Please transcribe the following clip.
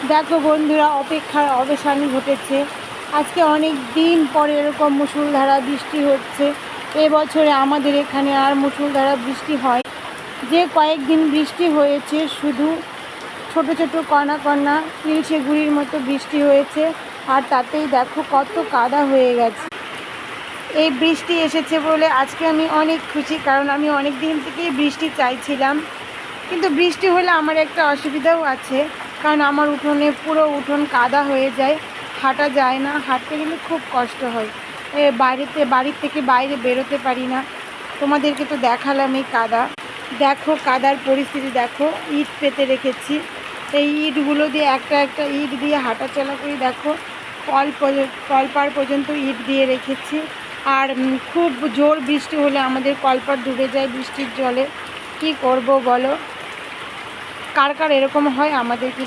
দেখো বন্ধুরা, অপেক্ষার অবসান ঘটেছে। আজকে অনেক দিন পরে এরকম মুষলধারা বৃষ্টি হচ্ছে। এবছরে আমাদের এখানে আর মুষলধারা বৃষ্টি হয়, যে কয়েকদিন বৃষ্টি হয়েছে শুধু ছোট ছোট কণা কণা ইলশে গুঁড়ির মতো বৃষ্টি হয়েছে। আর তাতেই দেখো কত কাদা হয়ে গেছে। এই বৃষ্টি এসেছে বলে আজকে আমি অনেক খুশি, কারণ আমি অনেক দিন থেকেই বৃষ্টি চাইছিলাম। কিন্তু বৃষ্টি হলে আমার একটা অসুবিধাও আছে, কারণ আমার উঠোনে পুরো উঠোন কাদা হয়ে যায়, হাঁটা যায় না, হাঁটতে গেলে খুব কষ্ট হয়। বাড়ির থেকে বাইরে বেরোতে পারি না। তোমাদেরকে তো দেখালাম এই কাদা। দেখো কাদার পরিস্থিতি দেখো, ইট পেতে রেখেছি। এই ইটগুলো দিয়ে একটা একটা ইট দিয়ে হাঁটা চলা করি। দেখো কলপার পর্যন্ত ইট দিয়ে রেখেছি। আর খুব জোর বৃষ্টি হলে আমাদের কলপার ডুবে যায় বৃষ্টির জলে। কি করব বলো? কার কার এরকম হয় আমাদের কি